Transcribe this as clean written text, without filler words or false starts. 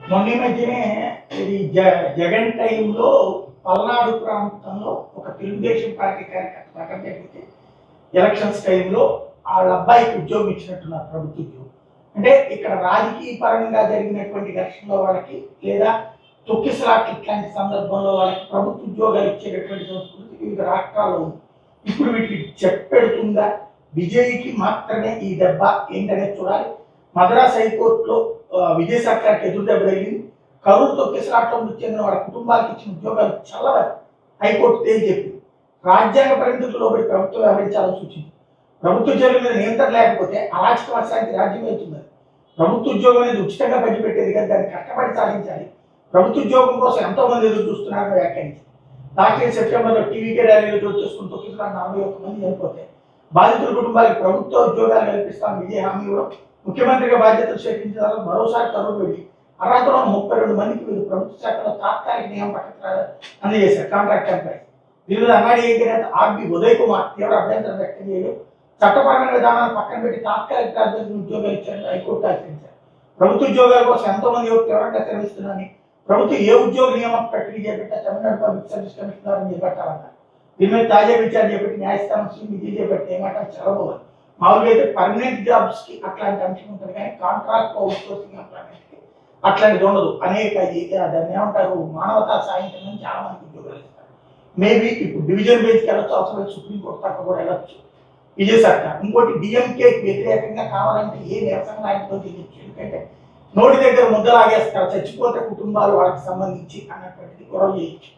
మొన్న ఈ మధ్యనే ఇది జగన్ టైంలో పల్నాడు ప్రాంతంలో ఒక తెలుగుదేశం పార్టీ కార్యకర్త ప్రకటన జరిగితే ఎలక్షన్స్ టైంలో వాళ్ళ అబ్బాయికి ఉద్యోగం ఇచ్చినట్టున్నారు, ప్రభుత్వ ఉద్యోగం. అంటే ఇక్కడ రాజకీయ పరంగా జరిగినటువంటి ఘర్షణలో వాళ్ళకి లేదా తొక్కిసలాట్ ఇట్లాంటి సందర్భంలో వాళ్ళకి ప్రభుత్వ ఉద్యోగాలు ఇచ్చేటటువంటి సంస్కృతి వివిధ రాష్ట్రాల్లో ఉంది. ఇప్పుడు వీటికి చెప్పెడుతుందా, విజయ్కి మాత్రమే ఈ దెబ్బ ఏంటనేది చూడాలి. మద్రాస్ హైకోర్టులో విజయ్ సర్కార్కి ఎదురు దెబ్బ తగిలింది. కరూరు తొక్కిసలాట్లో మృతి చెందిన వాళ్ళ కుటుంబాలకు ఇచ్చిన ఉద్యోగాలు చల్లవని హైకోర్టు తేల్చి చెప్పింది. రాజ్యాంగ పరిమితులకు లోబడి ప్రభుత్వం వ్యవహరించాలని సూచించింది. ప్రభుత్వ ఉద్యోగుల మీద నియంత్రణ లేకపోతే అరాచక వర్షానికి రాజ్యం వెళ్తుంది. ప్రభుత్వ ఉద్యోగం అనేది ఉచితంగా పంచిపెట్టేది కదా, దాన్ని కష్టపడి సాధించాలి. ప్రభుత్వ ఉద్యోగం కోసం ఎంతో మంది ఎదురు చూస్తున్నారని వ్యాఖ్యానించారు. లాస్ట్ ఇయర్ సెప్టెంబర్లో టీవీకే ర్యాలీలో చోటు చేసుకుని తొక్కిసలాట్ 41 మంది చనిపోతే బాధితుల కుటుంబాలకు ప్రభుత్వ ఉద్యోగాలు కల్పిస్తామని విజయ్ హామీ ఇవ్వడం, ముఖ్యమంత్రిగా బాధ్యతలు స్వీకరించిన తర్వాత మరోసారి కరూరు వెళ్ళి అర్హతలో 32 మందికి వీళ్ళు ప్రభుత్వ శాఖలో తాత్కాలిక నియామకాలు అందజేశారు, కాంట్రాక్ట్ ఎంప్లాయీస్. దీని మీద అన్నాడీఏకే నేత ఆర్బి ఉదయ్ కుమార్ తీవ్ర అభ్యంతరం వ్యక్తం చేయడం, చట్టపరమైన విధానాలు పక్కన పెట్టి తాత్కాలిక రాజ్యాంగ ఉద్యోగాలు ఇచ్చారని హైకోర్టు ఆశ్రయించారు. ప్రభుత్వ ఉద్యోగాల కోసం ఎంతో మంది యువత తీవ్రంగా శ్రమిస్తున్నారని, ప్రభుత్వం ఏ ఉద్యోగ నియామక ప్రక్రియ చేపట్టా తమిళనాడు పబ్లిక్ సర్వీస్ కమిషనర్ చేపట్టాలన్నారు. దీని మీద తాజా విచారణ చేపట్టి న్యాయస్థానం శ్రీ విజయ్ చేపట్టి ఏమంటారు చదవబోవాలి. మామూలుగా అయితే పర్మనెంట్ జాబ్స్ కి అట్లాంటి అంశం ఉంటుంది, కానీ కాంట్రాక్ట్ అవుట్సోర్సింగ్ ఎంప్లాయ్మెంట్ కి అట్లాంటిది ఉండదు. అనేక దాన్ని ఏమంటారు, మానవతా సాయంత్రం నుంచి చాలా మందికి ఉద్యోగాలు ఇస్తారు. మేబీ ఇప్పుడు డివిజన్ బెంచ్కి వెళ్ళొచ్చు, అవసరం సుప్రీంకోర్టు దాకా కూడా వెళ్ళొచ్చు విజయ్ సర్కార్. ఇంకోటి డిఎంకేకి వ్యతిరేకంగా కావాలంటే ఏ నిరసన ఆయనతో చేయొచ్చు, ఎందుకంటే నోటి దగ్గర ముద్దలాగేస్తారు, చచ్చిపోతే కుటుంబాలు వాళ్ళకి సంబంధించి అన్నటువంటిది గొడవ చేయొచ్చు.